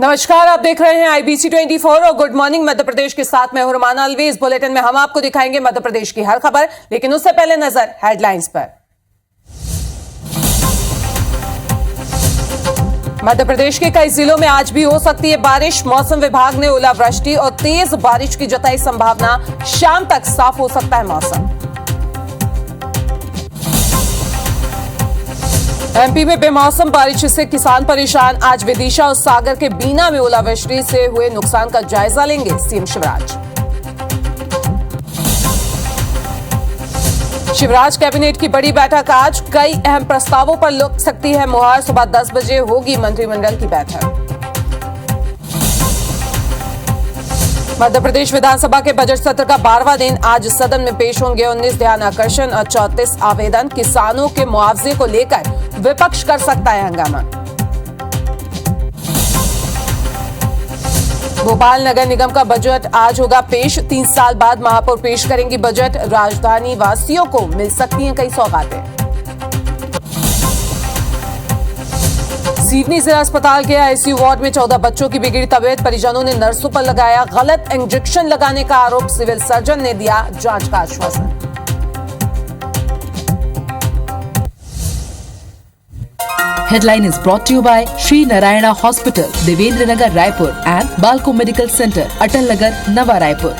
नमस्कार, आप देख रहे हैं IBC 24 और गुड मॉर्निंग मध्य प्रदेश के साथ मैं हूं रुमाना अलवी। इस बुलेटिन में हम आपको दिखाएंगे मध्य प्रदेश की हर खबर, लेकिन उससे पहले नजर हेडलाइंस पर। मध्य प्रदेश के कई जिलों में आज भी हो सकती है बारिश। मौसम विभाग ने ओलावृष्टि और तेज बारिश की जताई संभावना। शाम तक साफ हो सकता है मौसम। MP में बेमौसम बारिश से किसान परेशान। आज विदिशा और सागर के बीना में ओलावृष्टि से हुए नुकसान का जायजा लेंगे CM शिवराज कैबिनेट की बड़ी बैठक आज। कई अहम प्रस्तावों पर लग सकती है मुहर। सुबह 10 बजे होगी मंत्रिमंडल की बैठक। मध्य प्रदेश विधानसभा के बजट सत्र का 12वां दिन। आज सदन में पेश होंगे 19 ध्यान आकर्षण और 34 आवेदन। किसानों के मुआवजे को लेकर विपक्ष कर सकता है हंगामा। भोपाल नगर निगम का बजट आज होगा पेश। 3 साल बाद महापौर पेश करेंगी बजट। राजधानी वासियों को मिल सकती हैं कई सौगातें। सिवनी जिला अस्पताल के ICU वार्ड में 14 बच्चों की बिगड़ी तबीयत। परिजनों ने नर्सों पर लगाया गलत इंजेक्शन लगाने का आरोप। सिविल सर्जन ने दिया जांच का आश्वासन। Headline is brought to you by Sri Narayana Hospital, Devendra Nagar, Raipur and Balco Medical Center, Atal Nagar, Nava Raipur.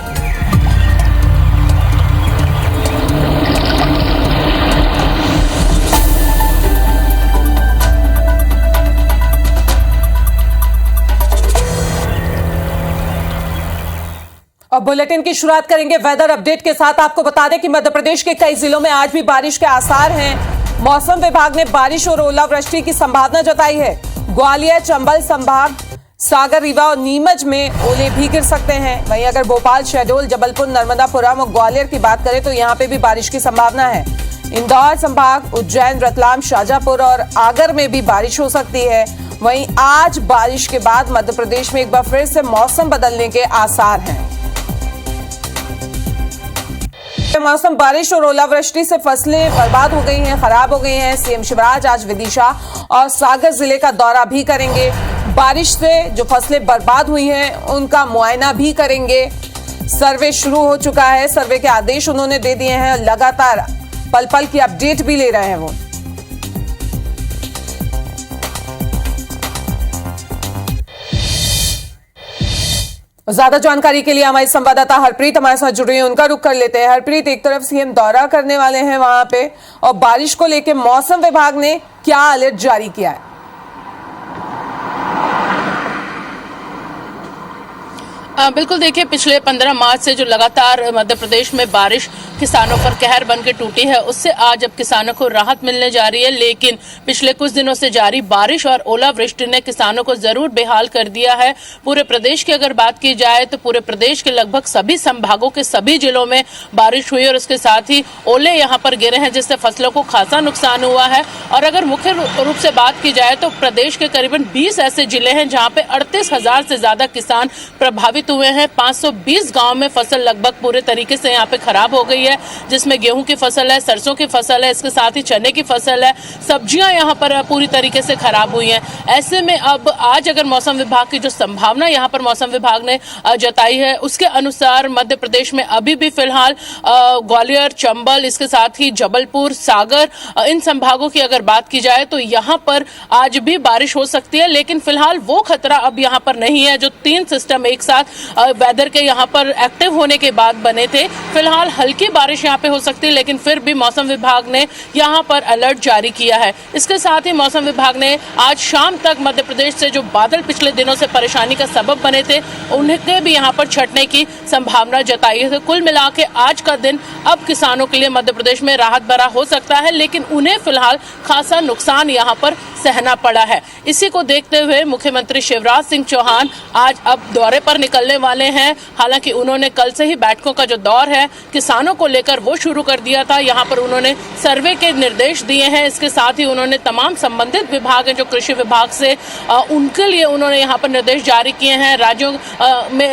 और बुलेटिन की शुरुआत करेंगे वेदर अपडेट के साथ। आपको बता दें कि मध्य प्रदेश के कई जिलों में आज भी बारिश के आसार हैं। मौसम विभाग ने बारिश और ओलावृष्टि की संभावना जताई है। ग्वालियर, चंबल संभाग, सागर, रीवा और नीमच में ओले भी गिर सकते हैं। वहीं अगर भोपाल, शहडोल, जबलपुर, नर्मदापुरम और ग्वालियर की बात करें तो यहां पे भी बारिश की संभावना है। इंदौर संभाग, उज्जैन, रतलाम, शाजापुर और आगर में भी बारिश हो सकती है। वहीं आज बारिश के बाद मध्य प्रदेश में एक बार फिर से मौसम बदलने के आसार हैं। मौसम बारिश और ओलावृष्टि से फसलें बर्बाद हो गई हैं, खराब हो गई हैं। CM शिवराज आज विदिशा और सागर जिले का दौरा भी करेंगे। बारिश से जो फसलें बर्बाद हुई हैं उनका मुआयना भी करेंगे। सर्वे शुरू हो चुका है, सर्वे के आदेश उन्होंने दे दिए हैं। लगातार पल पल की अपडेट भी ले रहे हैं वो। ज्यादा जानकारी के लिए हमारे संवाददाता हरप्रीत हमारे साथ जुड़े हैं, उनका रुख कर लेते हैं। हरप्रीत, एक तरफ CM दौरा करने वाले हैं वहां पे और बारिश को लेकर मौसम विभाग ने क्या अलर्ट जारी किया है? बिल्कुल, देखिए, पिछले 15 मार्च से जो लगातार मध्य प्रदेश में बारिश किसानों पर कहर बन के टूटी है, उससे आज अब किसानों को राहत मिलने जा रही है। लेकिन पिछले कुछ दिनों से जारी बारिश और ओलावृष्टि ने किसानों को जरूर बेहाल कर दिया है। पूरे प्रदेश की अगर बात की जाए तो पूरे प्रदेश के लगभग सभी संभागों के सभी जिलों में बारिश हुई और उसके साथ ही ओले यहाँ पर गिरे हैं, जिससे फसलों को खासा नुकसान हुआ है। और अगर मुख्य रूप से बात की जाए तो प्रदेश के करीबन 20 ऐसे जिले हैं जहाँ पे 38,000 से ज्यादा किसान प्रभावित हुए हैं। 520 गांव में फसल लगभग पूरे तरीके से यहाँ पे खराब हो गई है, जिसमें गेहूं की फसल है, सरसों की फसल है, इसके साथ ही चने की फसल है। सब्जियां यहाँ पर पूरी तरीके से खराब हुई हैं। ऐसे में अब आज अगर मौसम विभाग की जो संभावना यहाँ पर मौसम विभाग ने जताई है, उसके अनुसार मध्य प्रदेश में अभी भी फिलहाल ग्वालियर, चंबल, इसके साथ ही जबलपुर, सागर, इन संभागों की अगर बात की जाए तो यहाँ पर आज भी बारिश हो सकती है। लेकिन फिलहाल वो खतरा अब यहाँ पर नहीं है जो 3 सिस्टम एक साथ वेदर के यहाँ पर एक्टिव होने के बाद बने थे। फिलहाल हल्की बारिश यहाँ पे हो सकती है, लेकिन फिर भी मौसम विभाग ने यहाँ पर अलर्ट जारी किया है। इसके साथ ही मौसम विभाग ने आज शाम तक मध्य प्रदेश से जो बादल पिछले दिनों से परेशानी का सबब बने थे, उन्हें भी यहाँ पर छटने की संभावना जताई है। तो कुल मिला के आज का दिन अब किसानों के लिए मध्य प्रदेश में राहत भरा हो सकता है, लेकिन उन्हें फिलहाल खासा नुकसान यहाँ पर सहना पड़ा है। इसी को देखते हुए मुख्यमंत्री शिवराज सिंह चौहान आज अब दौरे पर निकलने वाले हैं। हालांकि उन्होंने कल से ही बैठकों का जो दौर है किसानों को लेकर वो शुरू कर दिया था। यहाँ पर उन्होंने सर्वे के निर्देश दिए हैं। इसके साथ ही उन्होंने तमाम संबंधित विभाग हैं जो कृषि विभाग से, उनके लिए उन्होंने यहाँ पर निर्देश जारी किए हैं।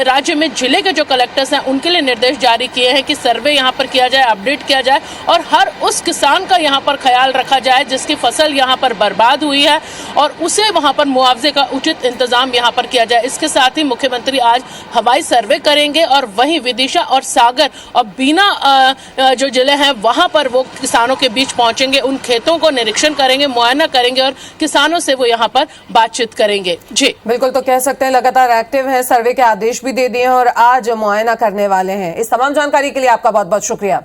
राज्य में जिले के जो कलेक्टर्स हैं उनके लिए निर्देश जारी किए हैं कि सर्वे यहाँ पर किया जाए, अपडेट किया जाए और हर उस किसान का यहाँ पर ख्याल रखा जाए जिसकी फसल यहाँ पर बर्बाद हुई हुई है और उसे वहां पर मुआवजे का उचित इंतजाम यहां पर किया जाए। इसके साथ ही मुख्यमंत्री आज हवाई सर्वे करेंगे और वहीं विदिशा और सागर और बीना जो जिले हैं वहां पर वो किसानों के बीच पहुंचेंगे, उन खेतों को निरीक्षण करेंगे, मुआयना करेंगे और किसानों से वो यहाँ पर बातचीत करेंगे। जी बिल्कुल, तो कह सकते हैं लगातार एक्टिव है, सर्वे के आदेश भी दे दिए हैं और आज मुआयना करने वाले हैं। इस तमाम जानकारी के लिए आपका बहुत बहुत शुक्रिया।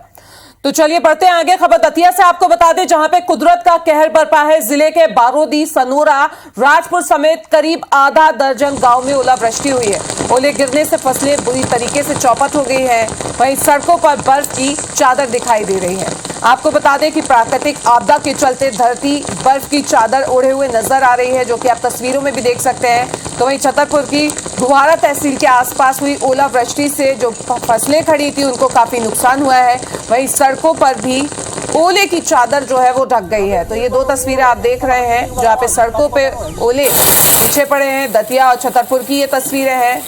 तो चलिए बढ़ते हैं आगे। खबर दतिया से आपको बता दें, जहां पे कुदरत का कहर बरपा है। जिले के बारोदी, सनोरा, राजपुर समेत करीब आधा दर्जन गांव में ओलावृष्टि हुई है। ओले गिरने से फसलें बुरी तरीके से चौपट हो गई है। वहीं सड़कों पर बर्फ की चादर दिखाई दे रही है। आपको बता दें कि प्राकृतिक आपदा के चलते धरती बर्फ की चादर ओढ़े हुए नजर आ रही है, जो कि आप तस्वीरों में भी देख सकते हैं। तो वहीं छतरपुर की गुहारा तहसील के आसपास हुई ओलावृष्टि से जो फसलें खड़ी थी उनको काफी नुकसान हुआ है। वहीं सड़कों पर भी ओले की चादर जो है वो ढक गई है। तो ये दो तस्वीरें आप देख रहे हैं, जहाँ पे सड़कों पे ओले पीछे पड़े हैं। दतिया और छतरपुर की ये तस्वीरें हैं।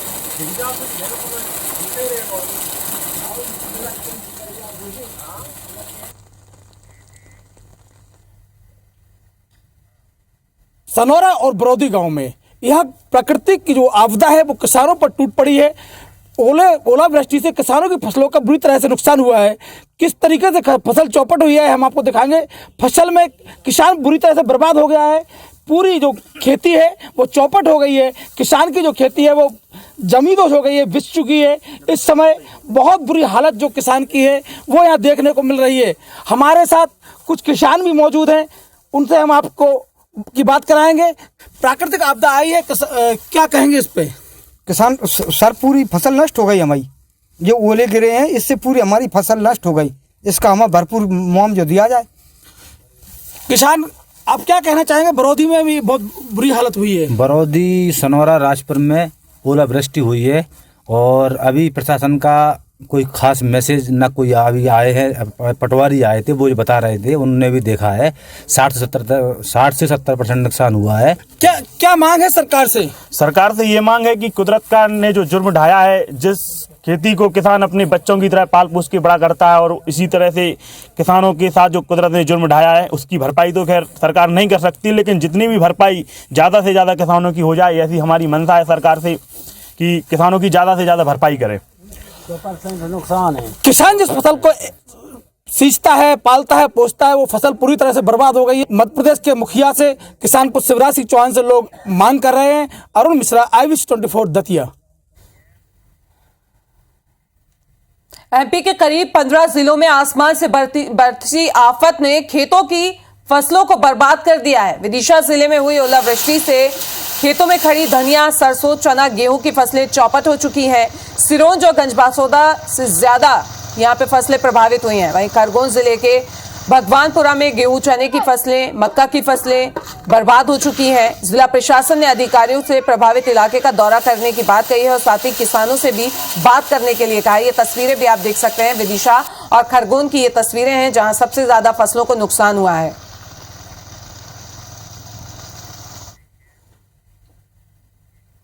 सनोरा और बरौदी गांव में यह प्राकृतिक की जो आपदा है वो किसानों पर टूट पड़ी है। ओलावृष्टि से किसानों की फसलों का बुरी तरह से नुकसान हुआ है। किस तरीके से फसल चौपट हुई है हम आपको दिखाएंगे। फसल में किसान बुरी तरह से बर्बाद हो गया है। पूरी जो खेती है वो चौपट हो गई है। किसान की जो खेती है वो जमींदोज हो गई है, बिछ चुकी है। इस समय बहुत बुरी हालत जो किसान की है वो यहाँ देखने को मिल रही है। हमारे साथ कुछ किसान भी मौजूद हैं, उनसे हम आपको की बात कराएंगे। प्राकृतिक आपदा आई है, क्या कहेंगे इस पे? किसान सर पूरी फसल नष्ट हो गई हमारी, जो ओले गिरे हैं इससे पूरी हमारी फसल नष्ट हो गई। इसका हमें भरपूर मुआवजा दिया जाए। किसान आप क्या कहना चाहेंगे? बरौदी में भी बहुत बुरी हालत हुई है। बरौदी, सनौरा, राजपुर में ओलावृष्टि हुई है और अभी प्रशासन का कोई खास मैसेज ना कोई अभी आए हैं। पटवारी आए थे, वो बता रहे थे, उन्होंने भी देखा है 60 से 70% नुकसान हुआ है। क्या मांग है सरकार से? सरकार से ये मांग है कि कुदरत का ने जो जुर्म ढाया है, जिस खेती को किसान अपने बच्चों की तरह पाल पोस के बड़ा करता है और इसी तरह से किसानों के साथ जो कुदरत ने जुर्म ढाया है उसकी भरपाई तो खैर सरकार नहीं कर सकती, लेकिन जितनी भी भरपाई ज़्यादा से ज़्यादा किसानों की हो जाए, ऐसी हमारी मंशा है सरकार से कि किसानों की ज़्यादा से ज़्यादा भरपाई करे। नुकसान है। किसान जिस फसल को सींचता है, पालता है, पोसता है, वो फसल पूरी तरह से बर्बाद हो गई है। मध्य प्रदेश के मुखिया से, किसान को शिवराज सिंह चौहान से लोग मांग कर रहे हैं। अरुण मिश्रा, IBC24 दतिया। एमपी के करीब 15 जिलों में आसमान से बरसी आफत ने खेतों की फसलों को बर्बाद कर दिया है। विदिशा जिले में हुई ओलावृष्टि से खेतों में खड़ी धनिया, सरसों, चना, गेहूं की फसलें चौपट हो चुकी हैं। सिरोंज और गंजबासौदा से ज्यादा यहां पे फसलें प्रभावित हुई हैं। वहीं खरगोन जिले के भगवानपुरा में गेहूं, चने की फसलें, मक्का की फसलें बर्बाद हो चुकी हैं। जिला प्रशासन ने अधिकारियों से प्रभावित इलाके का दौरा करने की बात कही है और साथ ही किसानों से भी बात करने के लिए कहा है। ये तस्वीरें भी आप देख सकते हैं, विदिशा और खरगोन की ये तस्वीरें हैं जहां सबसे ज्यादा फसलों को नुकसान हुआ है।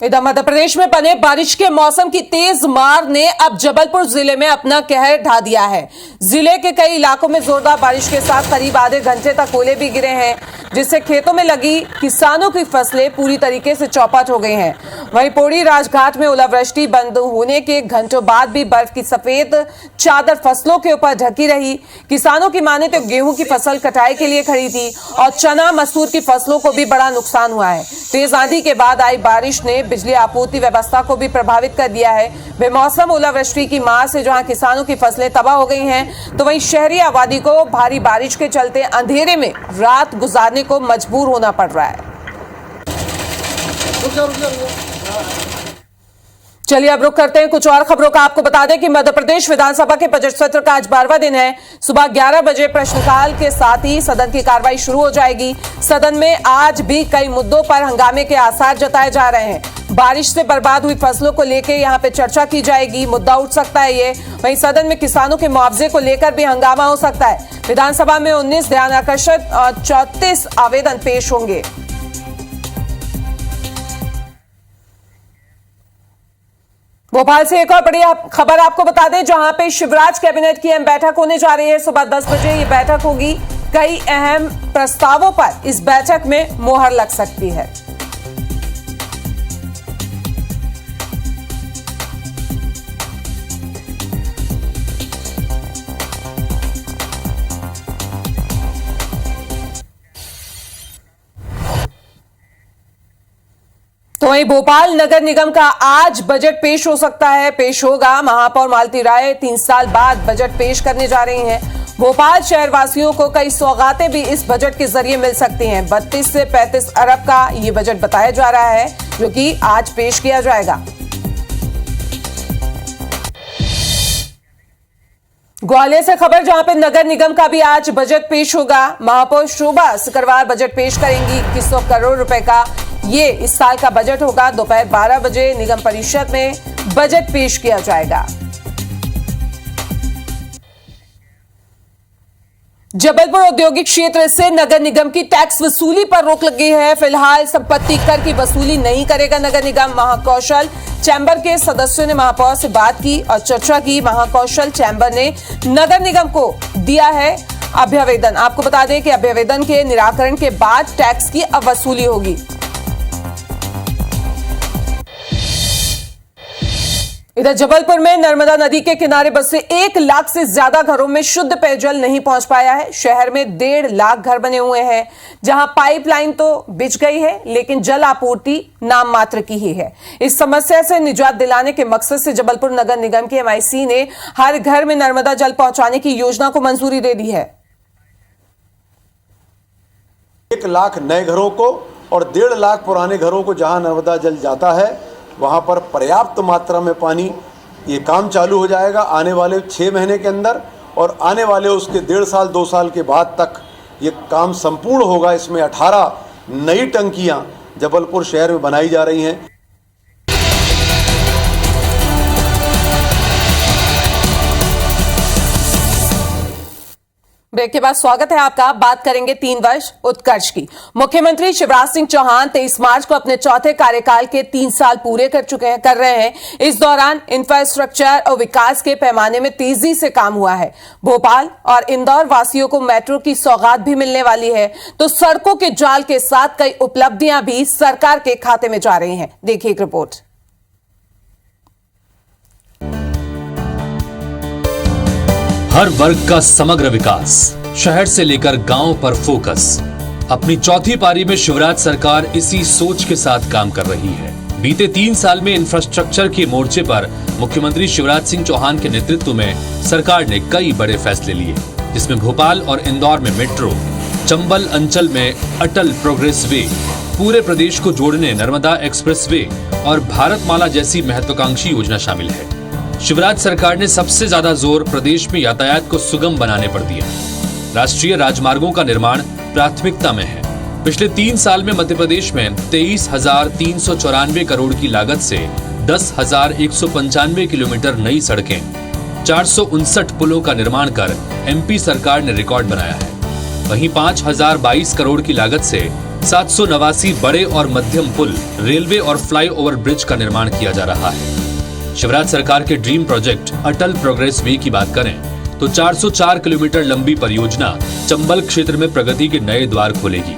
इधर मध्य प्रदेश में बने बारिश के मौसम की तेज मार ने अब जबलपुर जिले में अपना कहर ढा दिया है। जिले के कई इलाकों में जोरदार बारिश के साथ करीब आधे घंटे तक ओले भी गिरे हैं, जिससे खेतों में लगी किसानों की फसलें पूरी तरीके से चौपट हो गई हैं। वहीं पौड़ी राजघाट में ओलावृष्टि बंद होने के घंटों बाद भी बर्फ की सफेद चादर फसलों के ऊपर ढकी रही। किसानों की माने तो गेहूं की फसल कटाई के लिए खड़ी थी और चना, मसूर की फसलों को भी बड़ा नुकसान हुआ है। तेज आंधी के बाद आई बारिश ने बिजली आपूर्ति व्यवस्था को भी प्रभावित कर दिया है। बेमौसम ओलावृष्टि की मार से जहां किसानों की फसलें तबाह हो गई हैं, तो वहीं शहरी आबादी को भारी बारिश के चलते अंधेरे में रात गुजारने को मजबूर होना पड़ रहा है। चलिए अब रुक करते हैं कुछ और खबरों का। आपको बता दें कि मध्य प्रदेश विधानसभा के बजट सत्र का आज 12वां दिन है। सुबह 11 बजे प्रश्नकाल के साथ ही सदन की कार्रवाई शुरू हो जाएगी। सदन में आज भी कई मुद्दों पर हंगामे के आसार जताए जा रहे हैं। बारिश से बर्बाद हुई फसलों को लेकर यहां पे चर्चा की जाएगी, मुद्दा उठ सकता है ये। वहीं सदन में किसानों के मुआवजे को लेकर भी हंगामा हो सकता है। विधानसभा में 19 ध्यानाकर्षण और 34 आवेदन पेश होंगे। भोपाल से एक और बड़ी खबर आपको बता दें, जहां पे शिवराज कैबिनेट की अहम बैठक होने जा रही है। सुबह 10 बजे ये बैठक होगी। कई अहम प्रस्तावों पर इस बैठक में मुहर लग सकती है। तो वहीं भोपाल नगर निगम का आज बजट पेश हो सकता है, पेश होगा। महापौर मालती राय 3 साल बाद बजट पेश करने जा रही हैं। भोपाल शहरवासियों को कई सौगातें भी इस बजट के जरिए मिल सकती हैं। 32 से 35 अरब का ये बजट बताया जा रहा है, जो कि आज पेश किया जाएगा। ग्वालियर से खबर, जहां पे नगर निगम का भी आज बजट पेश होगा। महापौर शोभा शुक्रवार बजट पेश करेंगी। 2100 करोड़ रुपए का ये इस साल का बजट होगा। दोपहर 12 बजे निगम परिषद में बजट पेश किया जाएगा। जबलपुर औद्योगिक क्षेत्र से नगर निगम की टैक्स वसूली पर रोक लगी है। फिलहाल संपत्ति कर की वसूली नहीं करेगा नगर निगम। महाकौशल चैंबर के सदस्यों ने महापौर से बात की और चर्चा की। महाकौशल चैंबर ने नगर निगम को दिया है अभ्यावेदन। आपको बता दें कि अभ्यावेदन के निराकरण के बाद टैक्स की अब वसूली होगी। इधर जबलपुर में नर्मदा नदी के किनारे बसे 1 लाख से ज्यादा घरों में शुद्ध पेयजल नहीं पहुंच पाया है। शहर में 1.5 लाख घर बने हुए हैं, जहां पाइपलाइन तो बिछ गई है, लेकिन जल आपूर्ति नाम मात्र की ही है। इस समस्या से निजात दिलाने के मकसद से जबलपुर नगर निगम के MIC ने हर घर में नर्मदा जल पहुंचाने की योजना को मंजूरी दे दी है। 1 लाख नए घरों को और 1.5 लाख पुराने घरों को जहां नर्मदा जल जाता है, वहाँ पर पर्याप्त मात्रा में पानी, ये काम चालू हो जाएगा आने वाले 6 महीने के अंदर, और आने वाले उसके 1.5 साल 2 साल के बाद तक ये काम संपूर्ण होगा। इसमें 18 नई टंकियाँ जबलपुर शहर में बनाई जा रही हैं। ब्रेक के बाद स्वागत है आपका। बात करेंगे 3 वर्ष उत्कर्ष की। मुख्यमंत्री शिवराज सिंह चौहान 23 मार्च को अपने चौथे कार्यकाल के 3 साल पूरे कर रहे हैं। इस दौरान इंफ्रास्ट्रक्चर और विकास के पैमाने में तेजी से काम हुआ है। भोपाल और इंदौर वासियों को मेट्रो की सौगात भी मिलने वाली है, तो सड़कों के जाल के साथ कई उपलब्धियां भी सरकार के खाते में जा रही हैं। देखिए एक रिपोर्ट। हर वर्ग का समग्र विकास, शहर से लेकर गांव पर फोकस। अपनी चौथी पारी में शिवराज सरकार इसी सोच के साथ काम कर रही है। बीते 3 साल में इंफ्रास्ट्रक्चर के मोर्चे पर मुख्यमंत्री शिवराज सिंह चौहान के नेतृत्व में सरकार ने कई बड़े फैसले लिए, जिसमें भोपाल और इंदौर में मेट्रो, चंबल अंचल में अटल प्रोग्रेस वे, पूरे प्रदेश को जोड़ने नर्मदा एक्सप्रेस वे और भारतमाला जैसी महत्वाकांक्षी योजना शामिल है। शिवराज सरकार ने सबसे ज्यादा जोर प्रदेश में यातायात को सुगम बनाने पर दिया। राष्ट्रीय राजमार्गों का निर्माण प्राथमिकता में है। पिछले 3 साल में मध्य प्रदेश में 23,394 करोड़ की लागत से 10,195 किलोमीटर नई सड़कें, 459 पुलों का निर्माण कर MP सरकार ने रिकॉर्ड बनाया है। वहीं 5,022 करोड़ की लागत से 789 बड़े और मध्यम पुल, रेलवे और फ्लाईओवर ब्रिज का निर्माण किया जा रहा है। शिवराज सरकार के ड्रीम प्रोजेक्ट अटल प्रोग्रेस वे की बात करें तो 404 किलोमीटर लंबी परियोजना चंबल क्षेत्र में प्रगति के नए द्वार खोलेगी।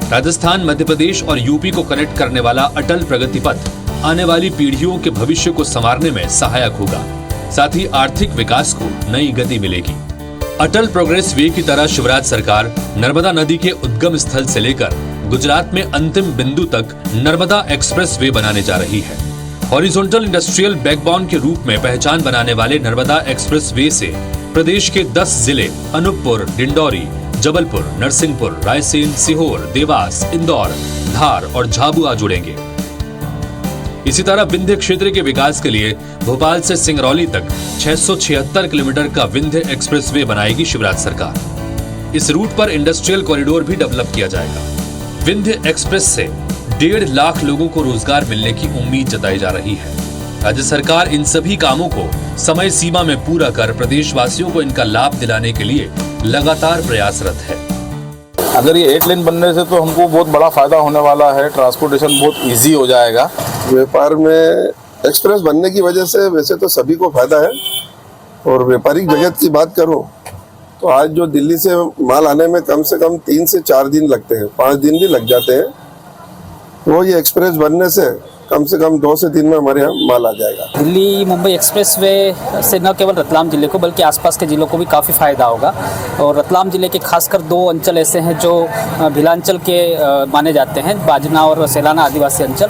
राजस्थान, मध्य प्रदेश और यूपी को कनेक्ट करने वाला अटल प्रगति पथ आने वाली पीढ़ियों के भविष्य को संवारने में सहायक होगा। साथ ही आर्थिक विकास को नई गति मिलेगी। अटल प्रोग्रेस वे की तरह शिवराज सरकार नर्मदा नदी के उद्गम स्थल से लेकर गुजरात में अंतिम बिंदु तक नर्मदा एक्सप्रेस वे बनाने जा रही है। हॉरिजॉन्टल इंडस्ट्रियल बैकबोन के रूप में पहचान बनाने वाले नर्मदा एक्सप्रेस वे से प्रदेश के 10 जिले अनूपपुर, डिंडौरी, जबलपुर, नरसिंहपुर, रायसेन, सीहोर, देवास, इंदौर, धार और झाबुआ जुड़ेंगे। इसी तरह विंध्य क्षेत्र के विकास के लिए भोपाल से सिंगरौली तक 676 किलोमीटर का विंध्य एक्सप्रेस वे बनाएगी शिवराज सरकार। इस रूट पर इंडस्ट्रियल कॉरिडोर भी डेवलप किया जाएगा। विंध्य एक्सप्रेस से 1.5 लाख लोगों को रोजगार मिलने की उम्मीद जताई जा रही है। राज्य सरकार इन सभी कामों को समय सीमा में पूरा कर प्रदेशवासियों को इनका लाभ दिलाने के लिए लगातार प्रयासरत है। अगर ये 8 लेन बनने से तो हमको बहुत बड़ा फायदा होने वाला है। ट्रांसपोर्टेशन बहुत इजी हो जाएगा। व्यापार में एक्सप्रेस बनने की वजह से वैसे तो सभी को फायदा है, और व्यापारिक जगत की बात करूं तो आज जो दिल्ली से माल आने में कम से कम 3 से 4 दिन लगते हैं, 5 दिन भी लग जाते हैं। तो ये एक्सप्रेस बनने से कम 2 से 3 में हमारे यहाँ माल आ जाएगा। दिल्ली मुंबई एक्सप्रेसवे से न केवल रतलाम जिले को बल्कि आसपास के जिलों को भी काफ़ी फ़ायदा होगा। और रतलाम जिले के खासकर 2 अंचल ऐसे हैं जो भिलांचल के माने जाते हैं, बाजना और सेलाना आदिवासी अंचल।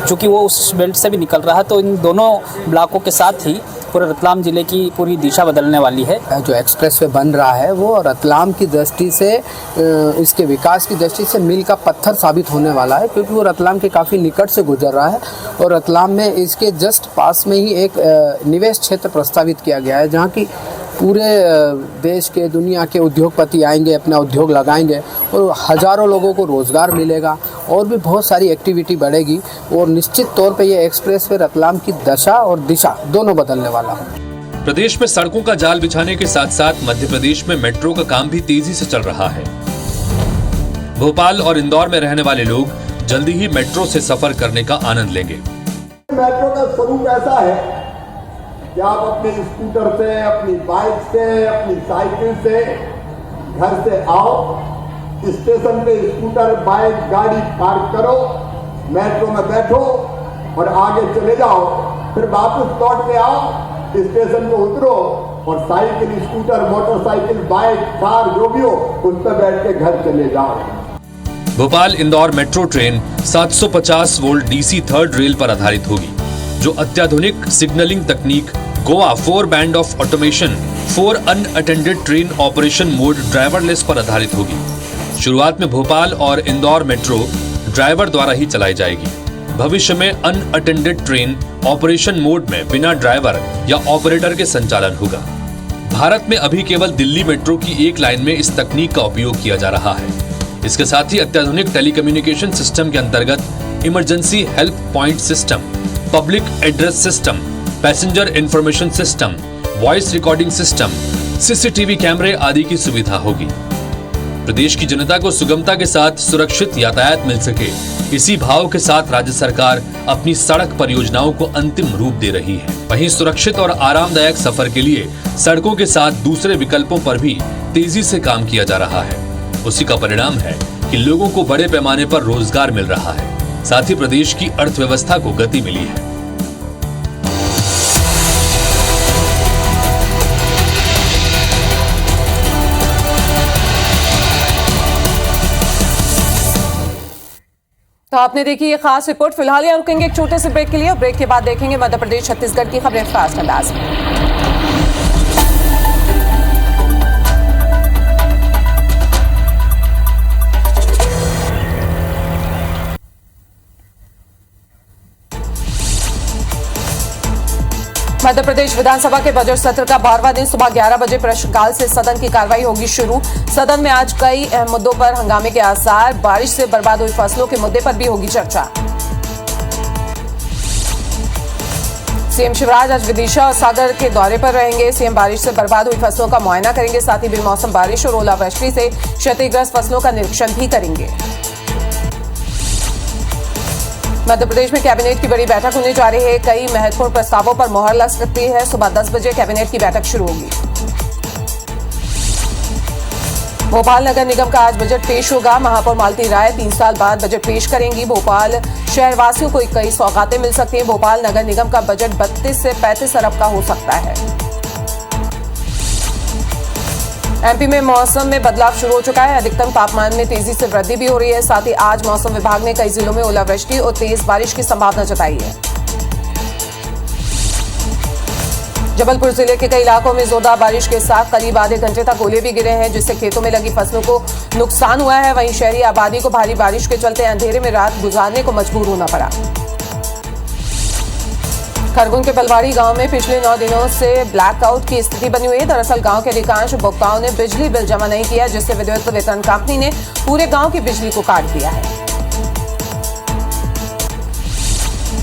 चूँकि वो उस बेल्ट से भी निकल रहा है, तो इन दोनों ब्लॉकों के साथ ही पूरे रतलाम जिले की पूरी दिशा बदलने वाली है। जो एक्सप्रेसवे बन रहा है वो रतलाम की दृष्टि से, इसके विकास की दृष्टि से मील का पत्थर साबित होने वाला है, क्योंकि वो रतलाम के काफ़ी निकट से गुजर रहा है। और रतलाम में इसके जस्ट पास में ही एक निवेश क्षेत्र प्रस्तावित किया गया है, जहाँ की पूरे देश के, दुनिया के उद्योगपति आएंगे, अपना उद्योग लगाएंगे और हज़ारों लोगों को रोज़गार मिलेगा और भी बहुत सारी एक्टिविटी बढ़ेगी। और निश्चित तौर पे ये एक्सप्रेसवे रतलाम की दशा और दिशा दोनों बदलने वाला है। प्रदेश में सड़कों का जाल बिछाने के साथ साथ मध्य प्रदेश में मेट्रो का काम भी तेजी से चल रहा है। भोपाल और इंदौर में रहने वाले लोग जल्दी ही मेट्रो से सफर करने का आनंद लेंगे। मेट्रो का स्वरूप ऐसा है कि आप अपने स्कूटर से, अपनी बाइक से, अपनी साइकिल से घर से आओ, स्टेशन पे स्कूटर, बाइक, गाड़ी पार्क करो, मेट्रो में बैठो और आगे चले जाओ। फिर वापस लौट के आओ, स्टेशन पे उतरो और cycle, scooter, motorcycle, bike, car जो भी हो उस पर बैठ के घर चले जाओ। Bhopal Indore metro train 750 volt DC third rail पर आधारित होगी, जो अत्याधुनिक सिग्नलिंग तकनीक, Goa 4 band of automation, 4 unattended train operation mode driverless पर आधारित होगी। शुरुआत में भोपाल और इंदौर मेट्रो ड्राइवर द्वारा ही चलाई जाएगी। भविष्य में अनअटेंडेड ट्रेन ऑपरेशन मोड में बिना ड्राइवर या ऑपरेटर के संचालन होगा। भारत में अभी केवल दिल्ली मेट्रो की एक लाइन में इस तकनीक का उपयोग किया जा रहा है। इसके साथ ही अत्याधुनिक टेलीकम्युनिकेशन सिस्टम के अंतर्गत emergency help point system, public address system, passenger information system, voice recording system, CCTV कैमरे आदि की सुविधा होगी। प्रदेश की जनता को सुगमता के साथ सुरक्षित यातायात मिल सके, इसी भाव के साथ राज्य सरकार अपनी सड़क परियोजनाओं को अंतिम रूप दे रही है। वहीं सुरक्षित और आरामदायक सफर के लिए सड़कों के साथ दूसरे विकल्पों पर भी तेजी से काम किया जा रहा है। उसी का परिणाम है कि लोगों को बड़े पैमाने पर रोजगार मिल रहा है, साथ ही प्रदेश की अर्थव्यवस्था को गति मिली है। तो आपने देखी ये खास रिपोर्ट। फिलहाल यहाँ रुकेंगे एक छोटे से ब्रेक के लिए और ब्रेक के बाद देखेंगे मध्य प्रदेश छत्तीसगढ़ की खबरें फास्ट अंदाज में। मध्य प्रदेश विधानसभा के बजट सत्र का 12वां दिन सुबह 11 बजे प्रश्नकाल से सदन की कार्रवाई होगी शुरू। सदन में आज कई अहम मुद्दों पर हंगामे के आसार। बारिश से बर्बाद हुई फसलों के मुद्दे पर भी होगी चर्चा। सीएम शिवराज आज विदिशा और सागर के दौरे पर रहेंगे। सीएम बारिश से बर्बाद हुई फसलों का मुआयना करेंगे, साथ ही बेमौसम बारिश और ओलावृष्टि से क्षतिग्रस्त फसलों का निरीक्षण भी करेंगे। मध्य प्रदेश में कैबिनेट की बड़ी बैठक होने जा रही है। कई महत्वपूर्ण प्रस्तावों पर मुहर लग सकती है। सुबह 10 बजे कैबिनेट की बैठक शुरू होगी। भोपाल नगर निगम का आज बजट पेश होगा। महापौर मालती राय 3 साल बाद बजट पेश करेंगी। भोपाल शहरवासियों को कई सौगातें मिल सकती हैं। भोपाल नगर निगम का बजट 32 से 35 अरब का हो सकता है। एमपी में मौसम में बदलाव शुरू हो चुका है। अधिकतम तापमान में तेजी से वृद्धि भी हो रही है। साथ ही आज मौसम विभाग ने कई जिलों में ओलावृष्टि और तेज बारिश की संभावना जताई है। जबलपुर जिले के कई इलाकों में जोरदार बारिश के साथ करीब आधे घंटे तक ओले भी गिरे हैं, जिससे खेतों में लगी फसलों को नुकसान हुआ है। वहीं शहरी आबादी को भारी बारिश के चलते अंधेरे में रात गुजारने को मजबूर होना पड़ा। खरगोन के बलवाड़ी गांव में पिछले 9 दिनों से ब्लैकआउट की स्थिति बनी हुई है। दरअसल गांव के अधिकांश उपभोक्ताओं ने बिजली बिल जमा नहीं किया, जिससे विद्युत वितरण कंपनी ने पूरे गांव की बिजली को काट दिया है।